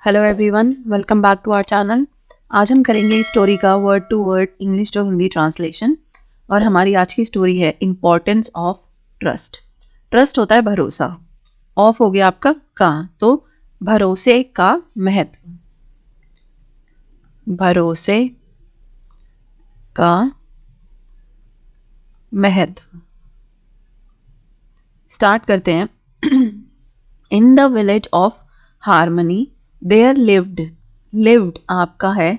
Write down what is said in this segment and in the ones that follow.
Hello everyone, welcome back to our channel. आज हम करेंगे इस स्टोरी का word to word English to Hindi translation. और हमारी आज की स्टोरी है इम्पोर्टेंस ऑफ ट्रस्ट। ट्रस्ट होता है भरोसा। ऑफ हो गया आपका का, तो भरोसे का महत्व। भरोसे का महत्व स्टार्ट करते हैं। In the village of harmony there lived आपका है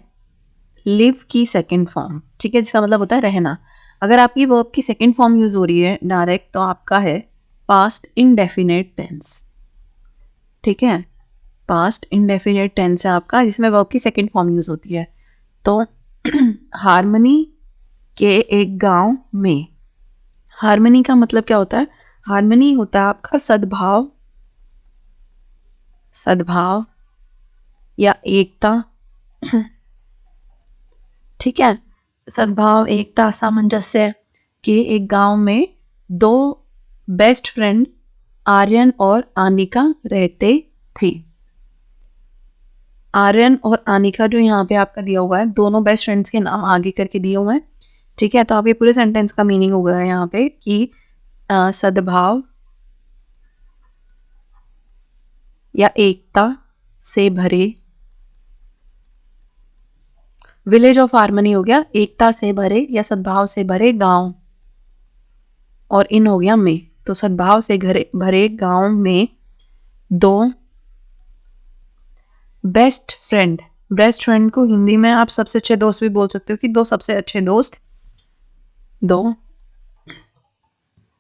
लिव की सेकंड फॉर्म, ठीक है, जिसका मतलब होता है रहना। अगर आपकी वर्ब की सेकंड फॉर्म यूज हो रही है डायरेक्ट, तो आपका है पास्ट इंडेफिनेट टेंस। ठीक है, पास्ट इंडेफिनेट टेंस है आपका, जिसमें वर्ब की सेकंड फॉर्म यूज होती है। तो हारमनी के एक गांव में, हारमनी का मतलब क्या होता है? हारमनी होता है आपका सद्भाव, सद्भाव या एकता। ठीक है, सद्भाव, एकता, सामंजस्य के एक गांव में दो बेस्ट फ्रेंड आर्यन और आनिका रहते थे। आर्यन और आनिका जो यहाँ पे आपका दिया हुआ है, दोनों बेस्ट फ्रेंड्स के नाम आगे करके दिए हुए हैं। ठीक है, तो आप ये पूरे सेंटेंस का मीनिंग हो गया है यहाँ पे कि सद्भाव या एकता से भरे, विलेज ऑफ हारमनी हो गया एकता से भरे या सद्भाव से भरे गांव, और इन हो गया में, तो सद्भाव से भरे गांव में दो बेस्ट फ्रेंड को हिंदी में आप सबसे अच्छे दोस्त भी बोल सकते हो कि दो सबसे अच्छे दोस्त, दो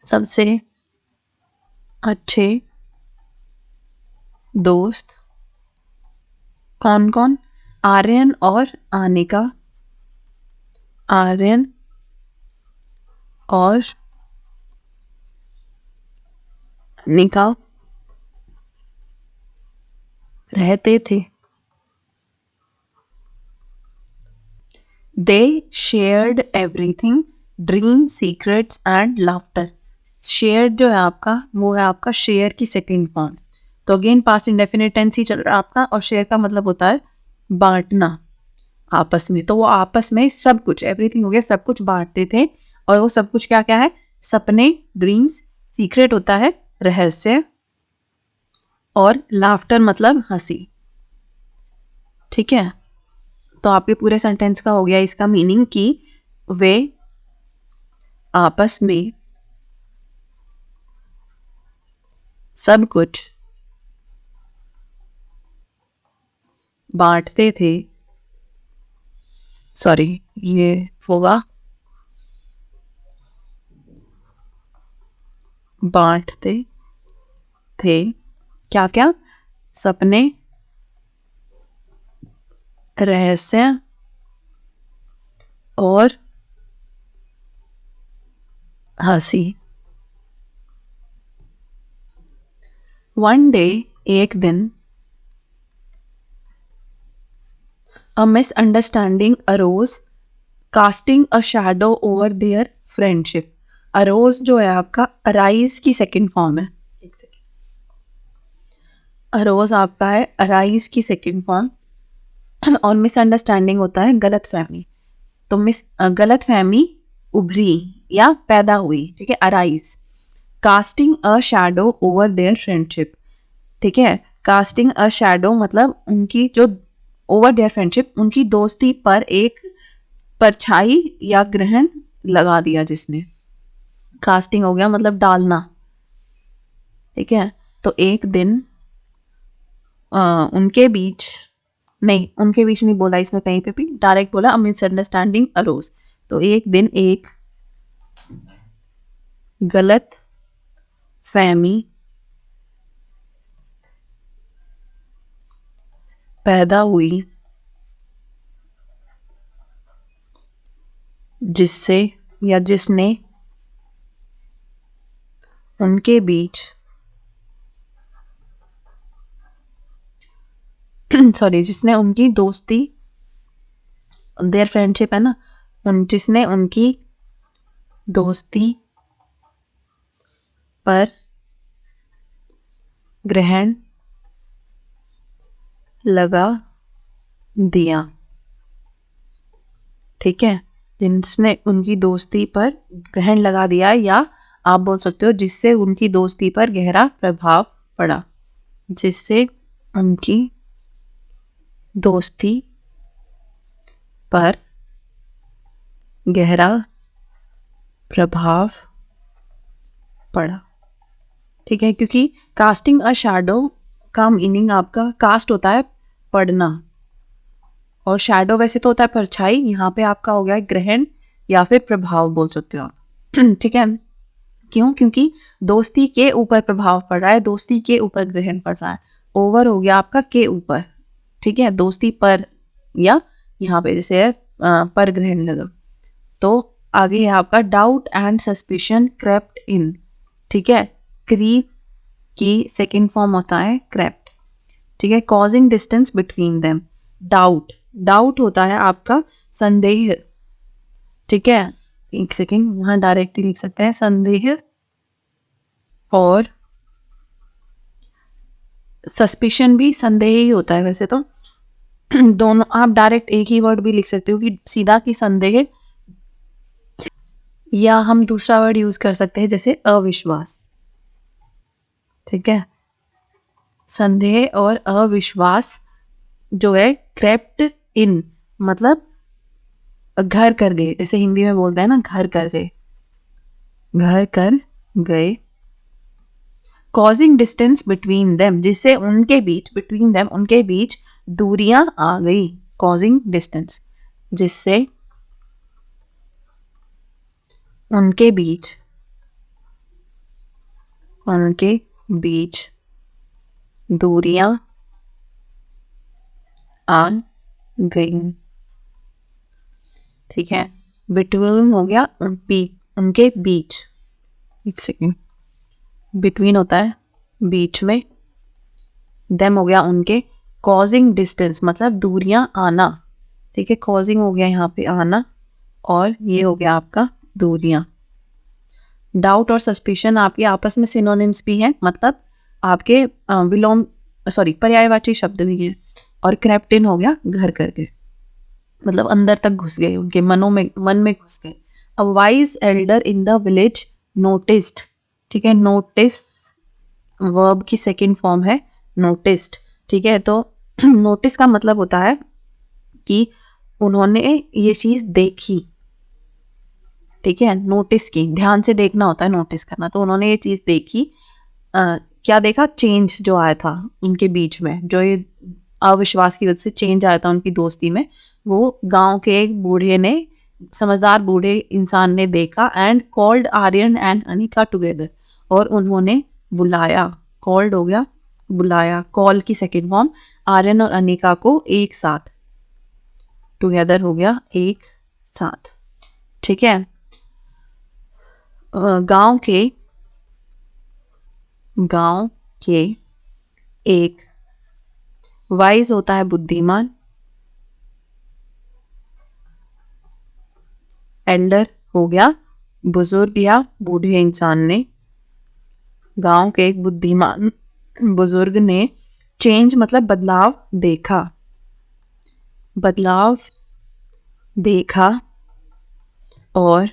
सबसे अच्छे दोस्त। कौन कौन? आर्यन और आनिका, आर्यन और आनिका रहते थे। दे shared everything, dream, secrets and laughter. Share जो है आपका, वो है आपका शेयर की सेकंड फॉर्म। तो अगेन पास्ट इंडेफिनिट टेंस ही चल रहा है आपका, और शेयर का मतलब होता है बांटना आपस में। तो वो आपस में सब कुछ, एवरीथिंग हो गया, सब कुछ बांटते थे। और वो सब कुछ क्या क्या है? सपने, ड्रीम्स, सीक्रेट होता है रहस्य, और लाफ्टर मतलब हंसी। ठीक है, तो आपके पूरे सेंटेंस का हो गया इसका मीनिंग कि वे आपस में सब कुछ बांटते थे। सॉरी, ये होगा बांटते थे क्या क्या? सपने, रहस्य और हंसी। वन डे, एक दिन, a misunderstanding arose, casting a shadow over their friendship। arose जो है आपका arise की सेकंड फॉर्म है। एक सेकंड, arose आपका है arise की सेकंड फॉर्म, और मिसअंडरस्टैंडिंग होता है गलत फहमी। तो गलत फहमी उभरी या पैदा हुई। ठीक है, arise, casting a shadow over their friendship. ठीक है, कास्टिंग अ शैडो मतलब उनकी जो ओवर देयर फ्रेंडशिप, उनकी दोस्ती पर एक परछाई या ग्रहण लगा दिया जिसने। कास्टिंग हो गया मतलब डालना। ठीक है, तो एक दिन उनके बीच, नहीं उनके बीच नहीं बोला इसमें कहीं पे भी, डायरेक्ट बोला अ मिसअंडरस्टैंडिंग अरोज। तो एक दिन एक गलत फहमी पैदा हुई, जिससे या जिसने उनके बीच सॉरी, जिसने उनकी दोस्ती, देयर फ्रेंडशिप है ना, जिसने उनकी दोस्ती पर ग्रहण लगा दिया, ठीक है, जिसने उनकी दोस्ती पर ग्रहण लगा दिया, या आप बोल सकते हो जिससे उनकी दोस्ती पर गहरा प्रभाव पड़ा, जिससे उनकी दोस्ती पर गहरा प्रभाव पड़ा, ठीक है, क्योंकि कास्टिंग अ शैडो का मीनिंग आपका कास्ट होता है पड़ना, और शैडो वैसे तो होता है परछाई, यहाँ पे आपका हो गया ग्रहण या फिर प्रभाव बोल सकते हो आप ठीक है, क्यों, क्योंकि दोस्ती के ऊपर प्रभाव पड़ रहा है, दोस्ती के ऊपर ग्रहण पड़ रहा है, ओवर हो गया आपका के ऊपर, ठीक है, दोस्ती पर, या यहाँ पे जैसे है पर ग्रहण लगा। तो आगे है आपका डाउट एंड सस्पिशन क्रेप्ट इन, ठीक है, क्रीप की सेकेंड फॉर्म होता है क्रेप्ट, ठीक है, causing distance between them, doubt, doubt होता है आपका संदेह, ठीक है, एक सेकेंड वहां डायरेक्टली लिख सकते हैं संदेह, और सस्पिशन भी संदेह ही होता है वैसे तो दोनों आप डायरेक्ट एक ही वर्ड भी लिख सकते हो कि सीधा की संदेह, या हम दूसरा वर्ड यूज कर सकते हैं जैसे अविश्वास, ठीक है, संदेह और अविश्वास जो है क्रेप्ट इन मतलब घर कर गए, जैसे हिंदी में बोलते हैं ना घर कर गए, घर कर गए, कॉजिंग डिस्टेंस बिटवीन देम, जिससे उनके बीच, बिटवीन देम उनके बीच दूरियां आ गई, कॉजिंग डिस्टेंस, जिससे उनके बीच दूरियां आ गई, ठीक है, बिटवीन हो गया उनके बीच, एक सेकेंड, बिटवीन होता है बीच में, देम हो गया उनके, कॉजिंग डिस्टेंस मतलब दूरियां आना, ठीक है, कॉजिंग हो गया यहाँ पे आना, और ये हो गया आपका दूरियां। डाउट और सस्पिशन आपके आपस में सिनोनिम्स भी हैं, मतलब आपके विलोम पर्यायवाची शब्द भी हैं, और क्रेप्टिन हो गया घर करके, मतलब अंदर तक घुस गए, उनके मन में घुस गए। A wise Elder in the village noticed, ठीक है, नोटिस वर्ब की सेकंड फॉर्म है नोटिस्ड, ठीक है, तो नोटिस का मतलब होता है कि उन्होंने ये चीज देखी, ठीक है, नोटिस की, ध्यान से देखना होता है नोटिस करना, तो उन्होंने ये चीज देखी, क्या देखा, चेंज जो आया था उनके बीच में, जो ये अविश्वास की वजह से चेंज आया था उनकी दोस्ती में, वो गांव के एक बूढ़े ने, समझदार बूढ़े इंसान ने देखा, and called Aryan and Anika together, और उन्होंने बुलाया, कॉल्ड हो गया बुलाया, कॉल की सेकेंड फॉर्म, आर्यन और अनिका को एक साथ, टुगेदर हो गया एक साथ, ठीक है, गांव के एक, वाइज होता है बुद्धिमान, एल्डर हो गया बुजुर्ग या बूढ़े इंसान ने, गांव के एक बुद्धिमान बुजुर्ग ने चेंज मतलब बदलाव देखा, और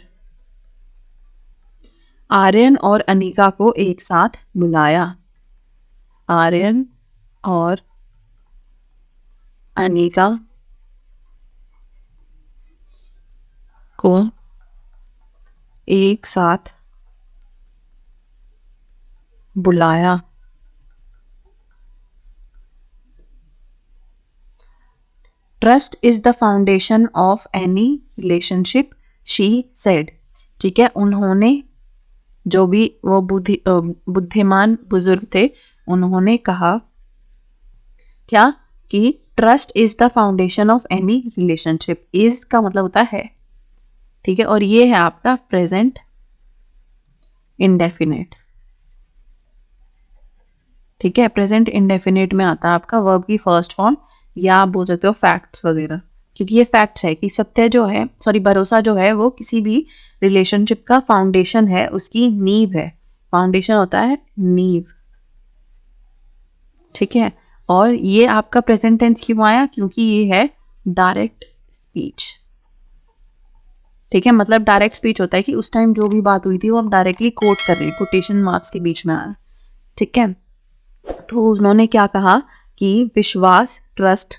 आर्यन और अनिका को एक साथ बुलाया, आर्यन और अनिका को एक साथ बुलाया। Trust is the foundation of any relationship she said, ठीक है, उन्होंने जो भी वो बुद्धिमान बुजुर्ग थे, उन्होंने कहा क्या कि trust is the foundation of any relationship, is का मतलब होता है, ठीक है, और ये है आपका प्रेजेंट इंडेफिनिट, ठीक है, प्रेजेंट इंडेफिनिट में आता है आपका वर्ब की फर्स्ट फॉर्म, या आप बोल सकते हो फैक्ट्स वगैरह, क्योंकि ये फैक्ट्स है कि सत्य जो है, भरोसा जो है वो किसी भी रिलेशनशिप का फाउंडेशन है, उसकी नींव है, फाउंडेशन होता है नींव, ठीक है, और ये आपका प्रेजेंट टेंस क्यों आया, क्योंकि ये है डायरेक्ट स्पीच। ठीक है, मतलब डायरेक्ट स्पीच होता है कि उस टाइम जो भी बात हुई थी वो हम डायरेक्टली कोट कर रहे हैं, कोटेशन मार्क्स के बीच में आया। ठीक है, तो उन्होंने क्या कहा कि विश्वास, ट्रस्ट,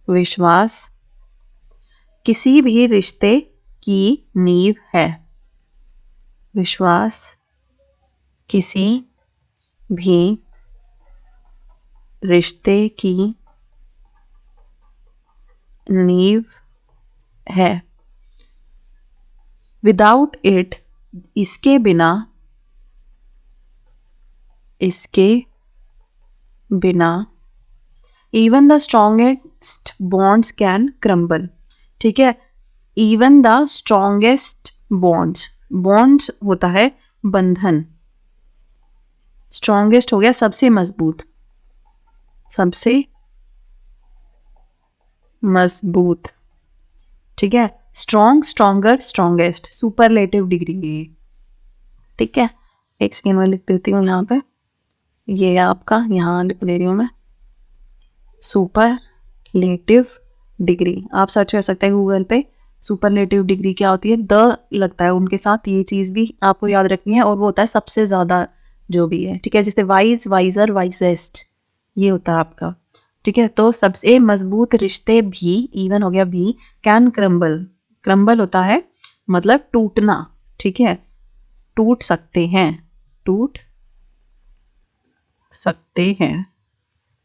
विश्वास किसी भी रिश्ते की नींव है। विश्वास किसी भी रिश्ते की नींव है। विदाउट इट, इसके बिना, इसके बिना even the strongest bonds can crumble. ठीक है, even the strongest bonds, bonds होता है बंधन, स्ट्रॉन्गेस्ट हो गया सबसे मजबूत, सबसे मजबूत। ठीक है, strong, stronger, strongest, superlative degree है। ठीक है, एक सेकेंड में लिख देती हूँ यहाँ पे, ये आपका यहाँ लिख दे रही हूँ मैं, सुपरलेटिव डिग्री। आप सर्च कर सकते हैं गूगल पे, सुपरलेटिव डिग्री क्या होती है, द लगता है उनके साथ, ये चीज़ भी आपको याद रखनी है, और वो होता है सबसे ज़्यादा जो भी है। ठीक है, जैसे वाइज, वाइजर, वाइजेस्ट, ये होता है आपका। ठीक है, तो सबसे मजबूत रिश्ते भी, इवन हो गया भी, कैन क्रम्बल, क्रम्बल होता है मतलब टूटना। ठीक है, टूट सकते हैं, टूट सकते हैं।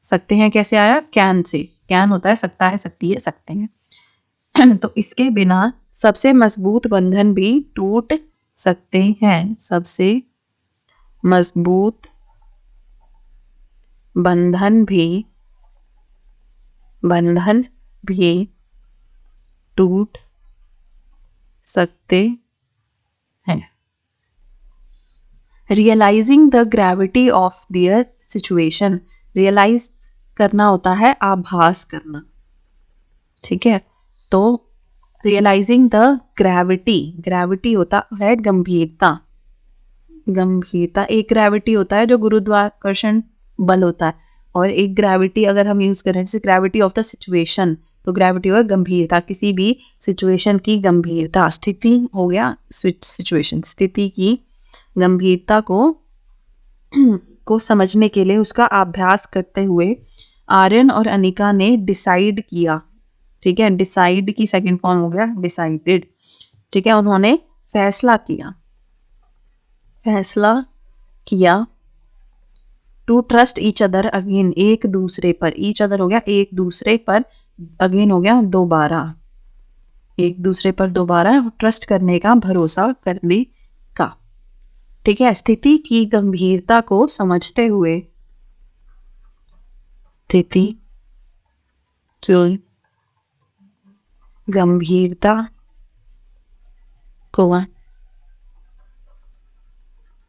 सकते हैं कैसे आया, कैन से, कैन होता है सकता है, सकती है, सकते हैं। तो इसके बिना सबसे मजबूत बंधन भी टूट सकते हैं, सबसे मजबूत बंधन भी टूट सकते हैं। Realising the gravity of their situation, realise करना होता है आभास करना। ठीक है, तो रियलाइजिंग द ग्रेविटी, ग्रेविटी होता है गंभीरता, गंभीरता। एक ग्रेविटी होता है जो गुरुत्वाकर्षण बल होता है, और एक ग्रेविटी अगर हम यूज करें जैसे ग्रेविटी ऑफ द सिचुएशन, तो ग्रेविटी होगा गंभीरता, किसी भी सिचुएशन की गंभीरता। स्थिति हो गया सिचुएशन, स्थिति की गंभीरता को समझने के लिए उसका अभ्यास करते हुए आर्यन और अनिका ने डिसाइड किया। ठीक है, डिसाइड की सेकंड फॉर्म हो गया डिसाइडेड। ठीक है, उन्होंने फैसला किया, फैसला किया to trust each other again, एक दूसरे पर, ईच अदर हो गया एक दूसरे पर, अगेन हो गया दोबारा, एक दूसरे पर दोबारा ट्रस्ट करने का, भरोसा करने का। ठीक है, स्थिति की गंभीरता को समझते हुए, स्थिति की गंभीरता को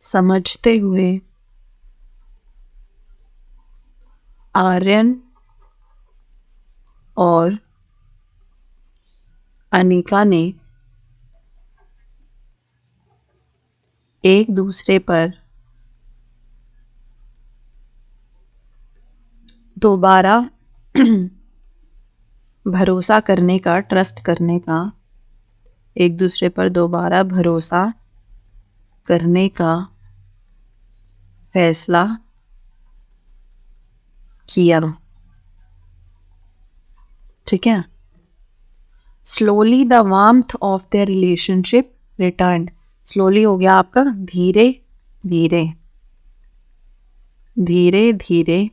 समझते हुए आर्यन और अनिका ने एक दूसरे पर दोबारा भरोसा करने का, ट्रस्ट करने का, एक दूसरे पर दोबारा भरोसा करने का फैसला किया। ठीक है, slowly the warmth of their relationship return, slowly हो गया आपका धीरे धीरे, धीरे धीरे,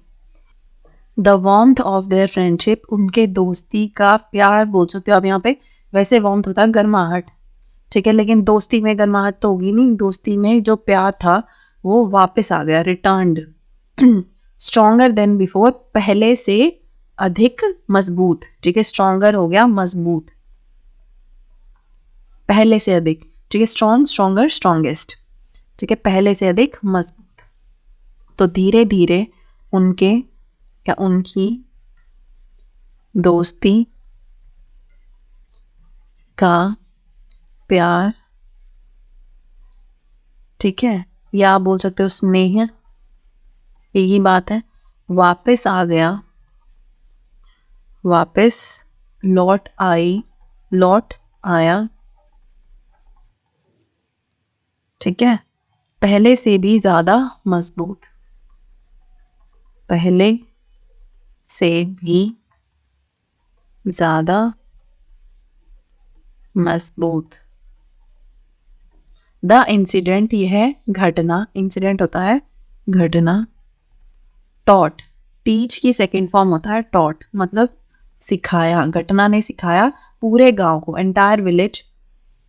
the warmth of their friendship, उनके दोस्ती का प्यार बोल सकते हो आप यहाँ पे। वैसे वार्मथ होता है गर्माहट, ठीक है, लेकिन दोस्ती में गर्माहट तो होगी नहीं, दोस्ती में जो प्यार था वो वापस आ गया, रिटर्न्ड। स्ट्रॉन्गर देन बिफोर, पहले से अधिक मजबूत। ठीक है, स्ट्रॉन्गर हो गया मजबूत, पहले से अधिक। ठीक है, स्ट्रॉन्ग, स्ट्रॉन्गर, स्ट्रॉन्गेस्ट। ठीक है, पहले से अधिक मजबूत। तो धीरे धीरे उनके या उनकी दोस्ती का प्यार, ठीक है, या आप बोल सकते हो स्नेह, यही बात है, वापस आ गया, वापस लौट आई, लौट आया। ठीक है, पहले से भी ज्यादा मजबूत, पहले से भी ज्यादा मजबूत। द इंसिडेंट, यह है घटना, इंसिडेंट होता है घटना। टॉट, टीच की सेकंड फॉर्म होता है टॉट, मतलब सिखाया, घटना ने सिखाया पूरे गांव को, entire village,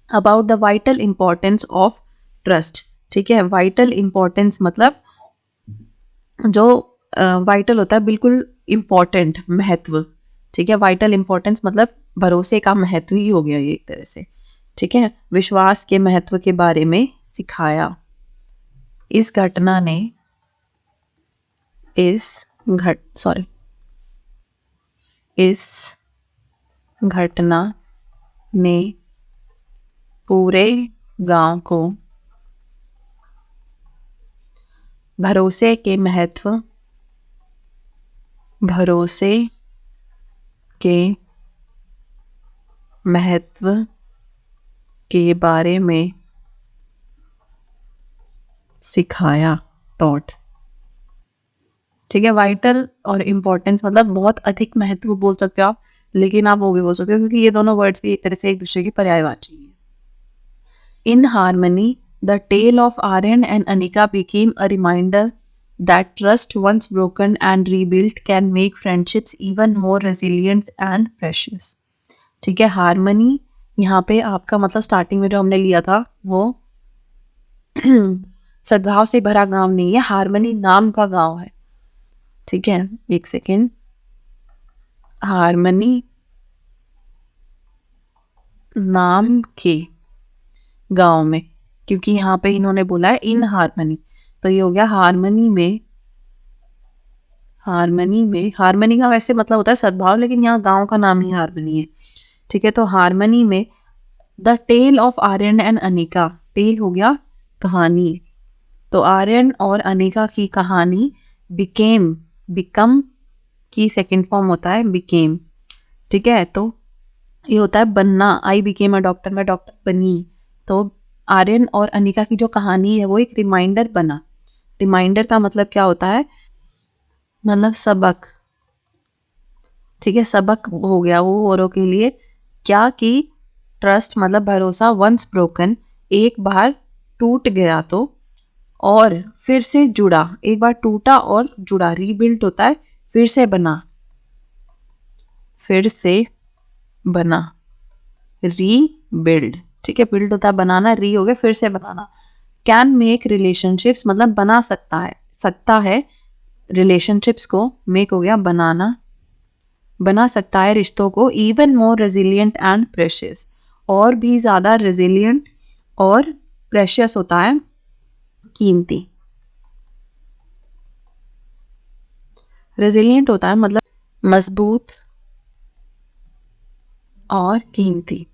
about the vital importance of trust. ठीक है, वाइटल इंपॉर्टेंस मतलब जो वाइटल होता है, बिल्कुल इम्पॉर्टेंट, महत्व। ठीक है, वाइटल इंपॉर्टेंस मतलब भरोसे का महत्व ही हो गया ये एक तरह से। ठीक है, विश्वास के महत्व के बारे में सिखाया। इस घटना ने इस घटना ने पूरे गांव को भरोसे के महत्व, भरोसे के महत्व के बारे में सिखाया। टॉट। ठीक है, वाइटल और इम्पोर्टेंस मतलब बहुत अधिक महत्व बोल सकते हो आप, लेकिन आप वो भी बोल सकते हो क्योंकि ये दोनों वर्ड्स भी एक तरह से एक दूसरे की पर्यायवाची हैं। In harmony, the tale of Aryan and Anika became a reminder that trust once broken and rebuilt can make friendships even more resilient and precious. ठीक है, हार्मनी यहाँ पे आपका मतलब स्टार्टिंग में जो हमने लिया था वो सद्भाव से भरा गांव नहीं है, हार्मनी नाम का गांव है। ठीक है, एक सेकेंड, हार्मनी नाम के गांव में, क्योंकि यहाँ पे इन्होंने बोला है इन हार्मनी, तो ये हो गया हार्मनी में। हार्मनी में, हार्मनी का वैसे मतलब होता है सद्भाव, लेकिन यहाँ गांव का नाम ही हार्मनी है। ठीक है, तो हार्मनी में the tale of Aryan and Anika, tale हो गया कहानी, तो आर्यन और अनिका की कहानी बिकेम, बिकम की सेकंड फॉर्म होता है बिकेम। ठीक है, तो ये होता है बनना, आई बिकेम अ डॉक्टर, मैं डॉक्टर बनी। तो आर्यन और अनिका की जो कहानी है वो एक रिमाइंडर बना। रिमाइंडर का मतलब क्या होता है, मतलब सबक। ठीक है, सबक हो गया वो औरों के लिए, क्या कि ट्रस्ट मतलब भरोसा, वंस ब्रोकन, एक बार टूट गया तो, और फिर से जुड़ा, एक बार टूटा और जुड़ा, रीबिल्ड होता है फिर से बना, फिर से बना, रीबिल्ड। ठीक है, बिल्ड होता है बनाना, री हो गया फिर से बनाना। कैन मेक रिलेशनशिप्स मतलब बना सकता है, सकता है रिलेशनशिप्स को, मेक हो गया बनाना, बना सकता है रिश्तों को, even more resilient and precious, और भी ज़्यादा रेजिलियंट और प्रेशियस होता है, कीमती। रेजिलियंट होता है मतलब मजबूत और कीमती।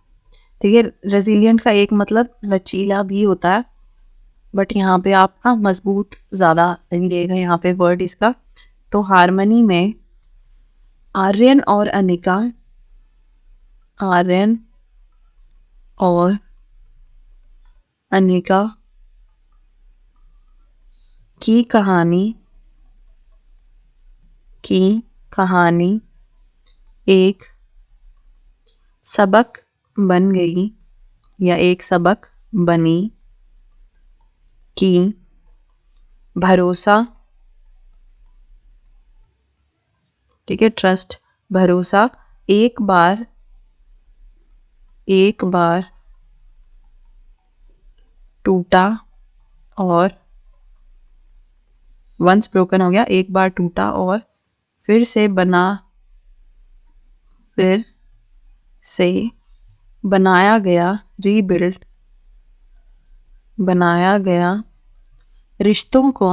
ठीक है, रेजिलियंट का एक मतलब लचीला भी होता है, बट यहाँ पे आपका मजबूत ज़्यादा सही रहेगा यहाँ पे वर्ड इसका। तो हार्मनी में आर्यन और अनिका, आर्यन और अनिका की कहानी, की कहानी एक सबक बन गई, या एक सबक बनी, कि भरोसा, ठीक है, ट्रस्ट, भरोसा एक बार टूटा और, वंस ब्रोकन हो गया एक बार टूटा और फिर से बना, फिर से बनाया गया, रीबिल्ड, बनाया गया, रिश्तों को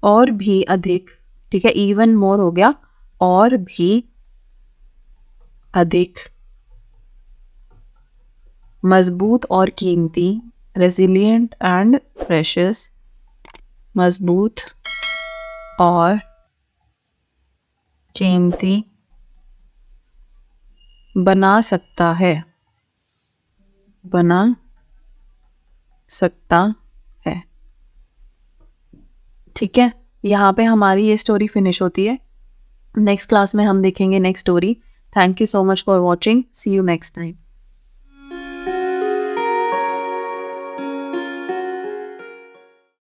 और भी अधिक, ठीक है, इवन मोर हो गया, और भी अधिक मजबूत और कीमती, रेजिलियंट एंड प्रेशियस, मजबूत और कीमती बना सकता है, बना सकता है। ठीक है, यहाँ पे हमारी ये स्टोरी फिनिश होती है। नेक्स्ट क्लास में हम देखेंगे next story. Thank you so much for watching, see you next time.